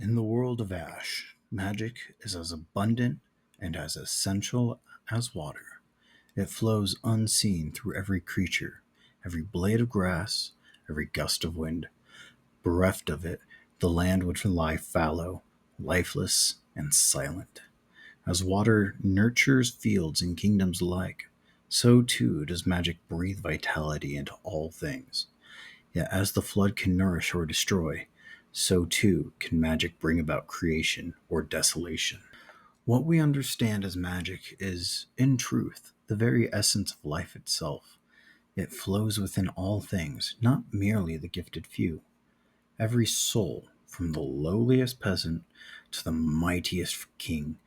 In the world of Ashe, magic is as abundant and as essential as water. It flows unseen through every creature, every blade of grass, every gust of wind. Bereft of it, the land would lie fallow, lifeless, and silent. As water nurtures fields and kingdoms alike, so too does magic breathe vitality into all things. Yet as the flood can nourish or destroy, so too can magic bring about creation or desolation. What we understand as magic is, in truth, the very essence of life itself. It flows within all things, not merely the gifted few. Every soul, from the lowliest peasant to the mightiest king,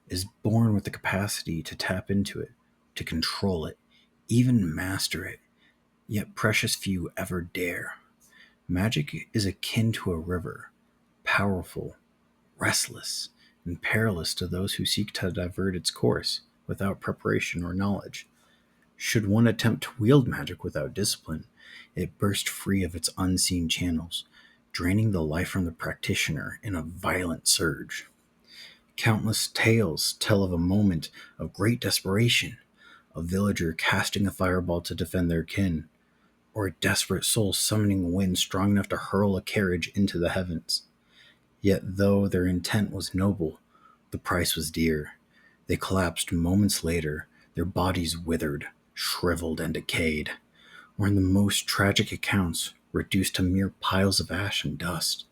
is born with the capacity to tap into it, to control it, even master it, yet precious few ever dare. Magic is akin to a river, powerful, restless, and perilous to those who seek to divert its course without preparation or knowledge. Should one attempt to wield magic without discipline, it bursts free of its unseen channels, draining the life from the practitioner in a violent surge. Countless tales tell of a moment of great desperation, a villager casting a fireball to defend their kin, or a desperate soul summoning a wind strong enough to hurl a carriage into the heavens. Yet though their intent was noble, the price was dear. They collapsed moments later, their bodies withered, shriveled, and decayed, or in the most tragic accounts, reduced to mere piles of ash and dust.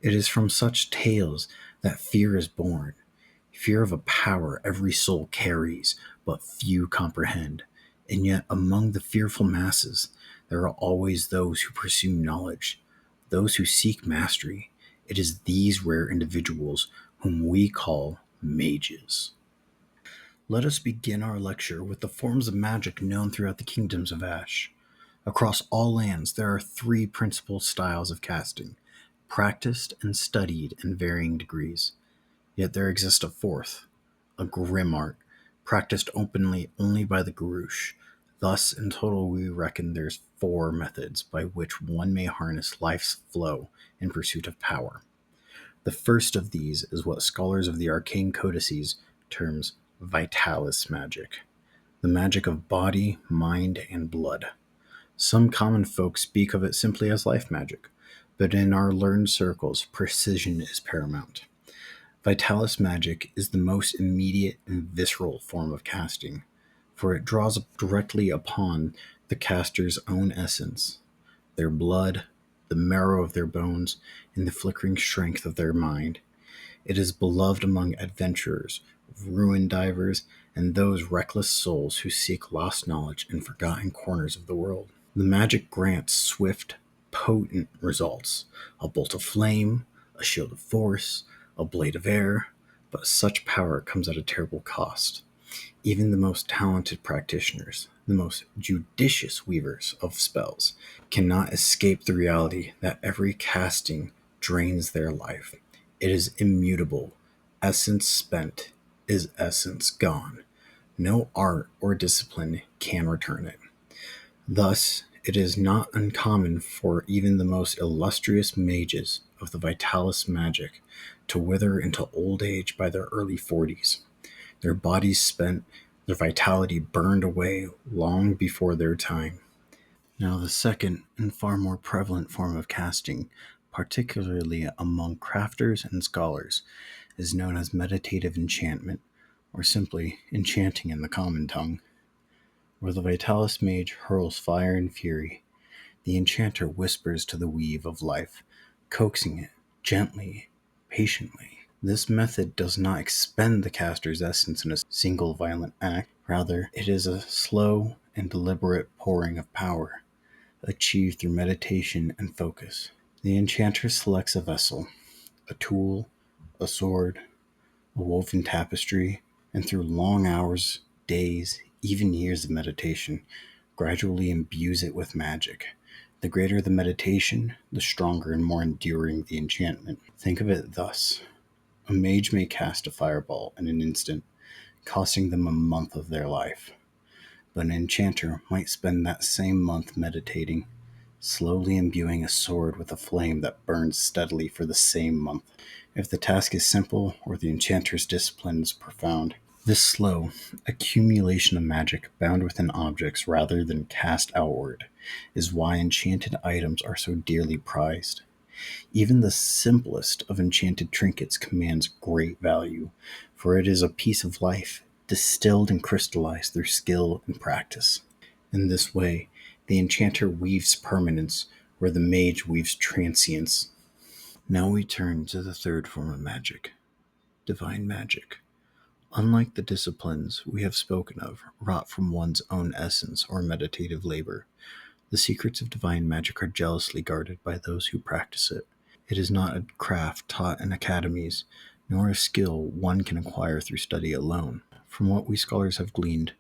It is from such tales that fear is born, fear of a power every soul carries, but few comprehend. And yet, among the fearful masses, there are always those who pursue knowledge, those who seek mastery. It is these rare individuals whom we call mages. Let us begin our lecture with the forms of magic known throughout the kingdoms of Ashe. Across all lands, there are three principal styles of casting, practiced and studied in varying degrees. Yet there exists a fourth, a grim art, practiced openly only by the Garush. Thus, in total, we reckon there's four methods by which one may harness life's flow in pursuit of power. The first of these is what scholars of the arcane codices terms Vitalis Magic, the magic of body, mind, and blood. Some common folk speak of it simply as life magic, but in our learned circles, precision is paramount. Vitalis magic is the most immediate and visceral form of casting, for it draws directly upon the caster's own essence, their blood, the marrow of their bones, and the flickering strength of their mind. It is beloved among adventurers, ruin divers, and those reckless souls who seek lost knowledge in forgotten corners of the world. The magic grants swift, potent results, a bolt of flame, a shield of force, a blade of air, but such power comes at a terrible cost. Even the most talented practitioners, the most judicious weavers of spells, cannot escape the reality that every casting drains their life. It is immutable. Essence spent is essence gone. No art or discipline can return it. Thus, it is not uncommon for even the most illustrious mages of the Vitalis magic to wither into old age by their early 40s, their bodies spent, their vitality burned away long before their time. Now, the second and far more prevalent form of casting, particularly among crafters and scholars, is known as meditative enchantment, or simply enchanting in the common tongue. Where the Vitalis mage hurls fire and fury, the enchanter whispers to the weave of life, coaxing it gently, patiently. This method does not expend the caster's essence in a single violent act. Rather, it is a slow and deliberate pouring of power, achieved through meditation and focus. The enchanter selects a vessel, a tool, a sword, a woven tapestry, and through long hours, days, even years of meditation, gradually imbues it with magic. The greater the meditation, the stronger and more enduring the enchantment. Think of it thus. A mage may cast a fireball in an instant, costing them a month of their life. But an enchanter might spend that same month meditating, slowly imbuing a sword with a flame that burns steadily for the same month. If the task is simple or the enchanter's discipline is profound, this slow accumulation of magic bound within objects rather than cast outward is why enchanted items are so dearly prized. Even the simplest of enchanted trinkets commands great value, for it is a piece of life, distilled and crystallized through skill and practice. In this way, the enchanter weaves permanence where the mage weaves transience. Now we turn to the third form of magic, divine magic. Unlike the disciplines we have spoken of, wrought from one's own essence or meditative labor, the secrets of divine magic are jealously guarded by those who practice it. It is not a craft taught in academies, nor a skill one can acquire through study alone. From what we scholars have gleaned,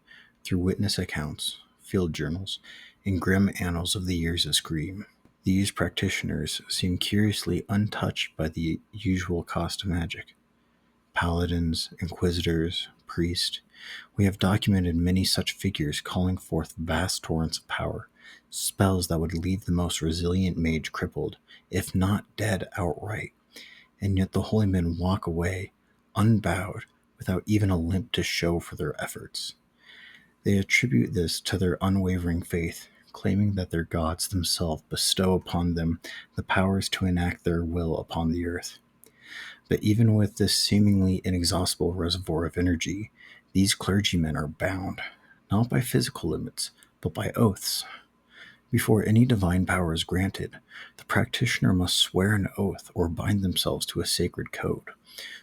through witness accounts, field journals, and grim annals of the years of Scream, these practitioners seem curiously untouched by the usual cost of magic. Paladins, inquisitors, priests, we have documented many such figures calling forth vast torrents of power, spells that would leave the most resilient mage crippled, if not dead outright, and yet the holy men walk away, unbowed, without even a limp to show for their efforts. They attribute this to their unwavering faith, claiming that their gods themselves bestow upon them the powers to enact their will upon the earth. But even with this seemingly inexhaustible reservoir of energy, these clergymen are bound, not by physical limits, but by oaths. Before any divine power is granted, the practitioner must swear an oath or bind themselves to a sacred code.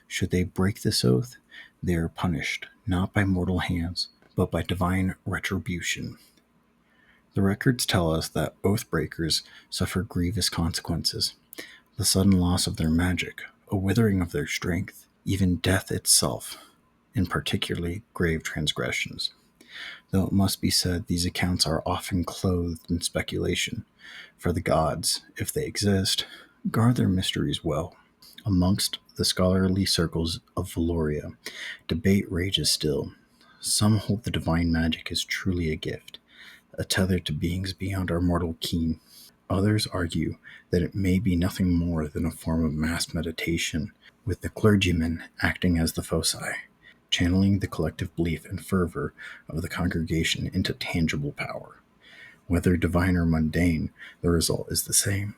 Should they break this oath, they are punished, not by mortal hands, but by divine retribution. The records tell us that oath breakers suffer grievous consequences: the sudden loss of their magic, a withering of their strength, even death itself, in particularly grave transgressions. Though it must be said these accounts are often clothed in speculation, for the gods, if they exist, guard their mysteries well. Amongst the scholarly circles of Valoria, debate rages still. Some hold the divine magic is truly a gift, a tether to beings beyond our mortal ken. Others argue that it may be nothing more than a form of mass meditation, with the clergyman acting as the foci, channeling the collective belief and fervor of the congregation into tangible power. Whether divine or mundane, the result is the same.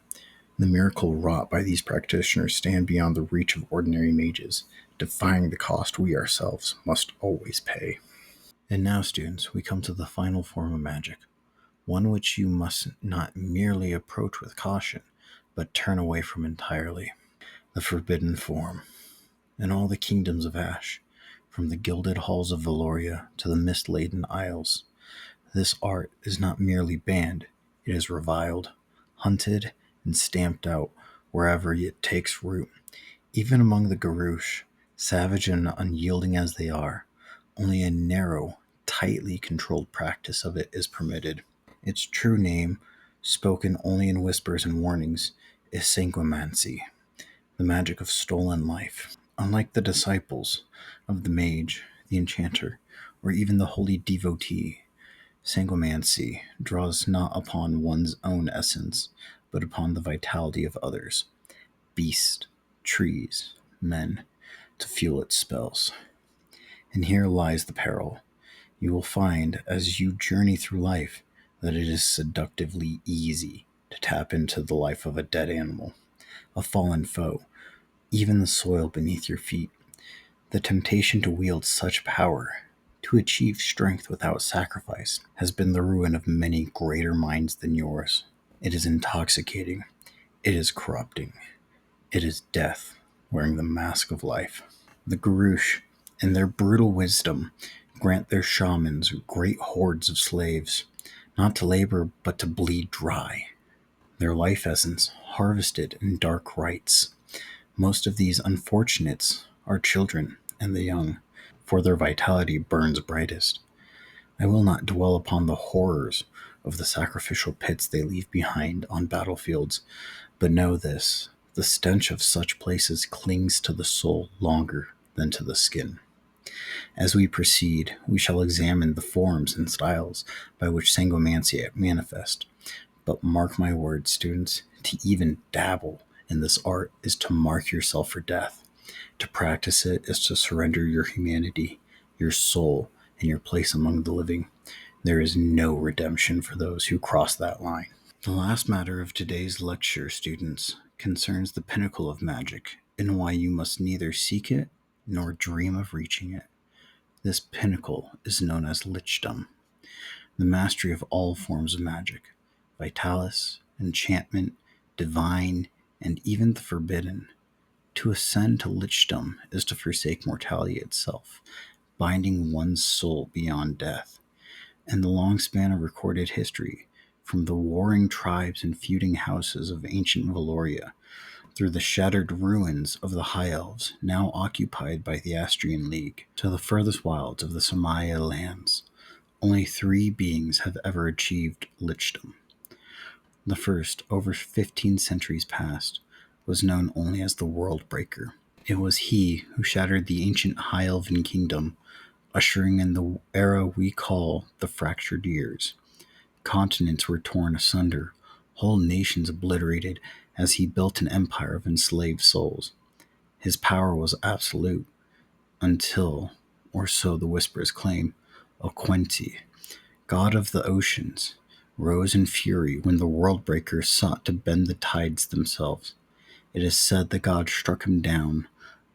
The miracle wrought by these practitioners stand beyond the reach of ordinary mages, defying the cost we ourselves must always pay. And now, students, we come to the final form of magic, one which you must not merely approach with caution, but turn away from entirely: the forbidden form. In all the kingdoms of Ashe, from the gilded halls of Valoria to the mist-laden isles, this art is not merely banned, it is reviled, hunted, and stamped out wherever it takes root. Even among the Garouche, savage and unyielding as they are, only a narrow, tightly controlled practice of it is permitted. Its true name, spoken only in whispers and warnings, is Sanguimancy, the magic of stolen life. Unlike the disciples of the mage, the enchanter, or even the holy devotee, Sanguimancy draws not upon one's own essence, but upon the vitality of others, beasts, trees, men, to fuel its spells. And here lies the peril. You will find, as you journey through life, that it is seductively easy to tap into the life of a dead animal, a fallen foe, even the soil beneath your feet. The temptation to wield such power, to achieve strength without sacrifice, has been the ruin of many greater minds than yours. It is intoxicating. It is corrupting. It is death wearing the mask of life. The Garouche, in their brutal wisdom, grant their shamans great hordes of slaves, not to labor but to bleed dry, their life essence harvested in dark rites. Most of these unfortunates are children and the young, for their vitality burns brightest. I will not dwell upon the horrors of the sacrificial pits they leave behind on battlefields, but know this: the stench of such places clings to the soul longer than to the skin. As we proceed, we shall examine the forms and styles by which Sanguimancy manifest, But mark my words, students, to even dabble in this art is to mark yourself for death. To practice it is to surrender your humanity, your soul, and your place among the living. There is no redemption for those who cross that line. The last matter of today's lecture, students, concerns the pinnacle of magic and why you must neither seek it nor dream of reaching it. This pinnacle is known as Lichdom, the mastery of all forms of magic, Vitalis, enchantment, divine, and even the forbidden. To ascend to Lichdom is to forsake mortality itself, binding one's soul beyond death. And the long span of recorded history, from the warring tribes and feuding houses of ancient Valoria, through the shattered ruins of the High Elves, now occupied by the Astrian League, to the furthest wilds of the Samaya lands, only 3 beings have ever achieved Lichdom. The first, over 15 centuries past, was known only as the Worldbreaker. It was he who shattered the ancient High Elven kingdom, ushering in the era we call the Fractured Years. Continents were torn asunder, whole nations obliterated, as he built an empire of enslaved souls. His power was absolute, until, or so the whispers claim, Oquenti, god of the oceans, rose in fury when the Worldbreakers sought to bend the tides themselves. It is said the god struck him down,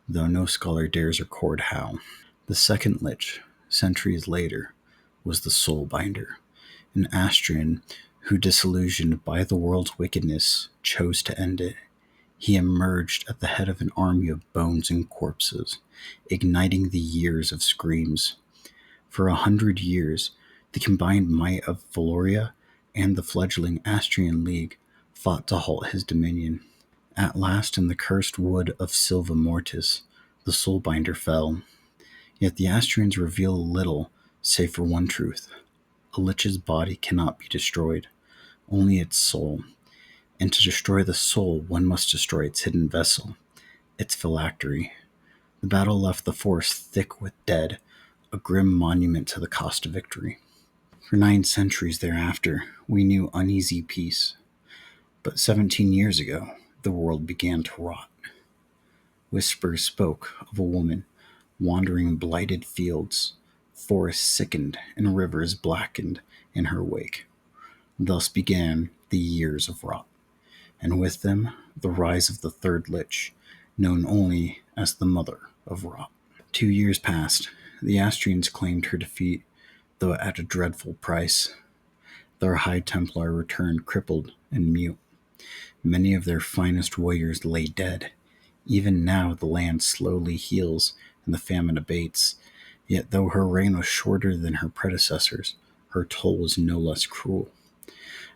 though no scholar dares record how. The second Lich, centuries later, was the Soulbinder, an Astrian who, disillusioned by the world's wickedness, chose to end it. He emerged at the head of an army of bones and corpses, igniting the years of screams. For 100 years, the combined might of Valoria and the fledgling Astrian League fought to halt his dominion. At last, in the cursed wood of Silva Mortis, the Soulbinder fell. Yet the Astrians reveal little, save for one truth. A Lich's body cannot be destroyed, only its soul. And to destroy the soul, one must destroy its hidden vessel, its phylactery. The battle left the forest thick with dead, a grim monument to the cost of victory. For 9 centuries thereafter, we knew uneasy peace. But 17 years ago, the world began to rot. Whispers spoke of a woman wandering blighted fields, forests sickened and rivers blackened in her wake. Thus began the years of rot, and with them the rise of the third Lich, known only as the Mother of Rot. 2 years passed. The Astrians claimed her defeat, though at a dreadful price. Their High Templar returned crippled and mute. Many of their finest warriors lay dead. Even now the land slowly heals and the famine abates. Yet though her reign was shorter than her predecessors, her toll was no less cruel.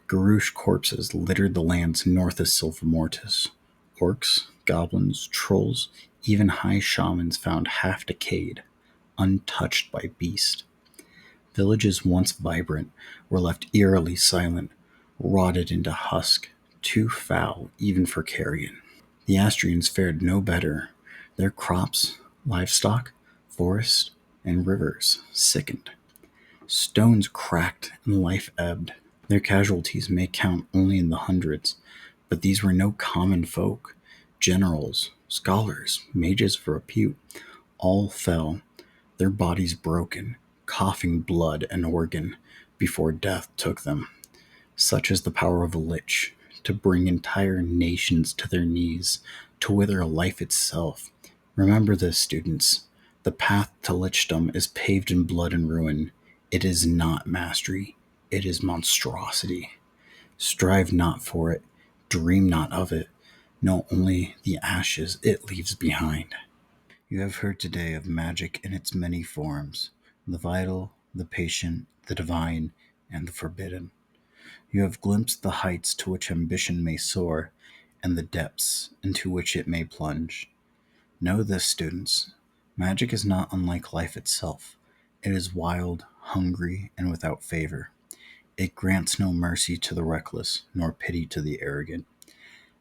Garoosh corpses littered the lands north of Silva Mortis. Orcs, goblins, trolls, even high shamans found half decayed, untouched by beast. Villages once vibrant were left eerily silent, rotted into husk, too foul even for carrion. The Astrians fared no better. Their crops, livestock, forests, and rivers sickened. Stones cracked and life ebbed. Their casualties may count only in the hundreds, but these were no common folk. Generals, scholars, mages of repute, all fell, their bodies broken, coughing blood and organ, before death took them. Such is the power of a Lich, to bring entire nations to their knees, to wither life itself. Remember this, students. The path to Lichdom is paved in blood and ruin. It is not mastery. It is monstrosity. Strive not for it. Dream not of it. Know only the ashes it leaves behind. You have heard today of magic in its many forms, the vital, the patient, the divine, and the forbidden. You have glimpsed the heights to which ambition may soar, and the depths into which it may plunge. Know this, students. Magic is not unlike life itself. It is wild, hungry, and without favor. It grants no mercy to the reckless, nor pity to the arrogant.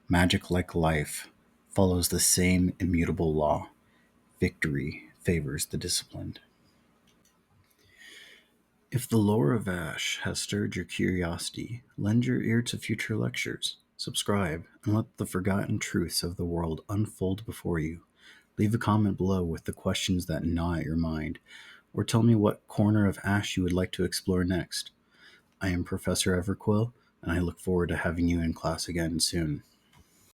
Magic, like life, follows the same immutable law. Victory favors the disciplined. If the lore of Ash has stirred your curiosity, lend your ear to future lectures. Subscribe and let the forgotten truths of the world unfold before you. Leave a comment below with the questions that gnaw at your mind, or tell me what corner of Ash you would like to explore next. I am Professor Everquil, and I look forward to having you in class again soon.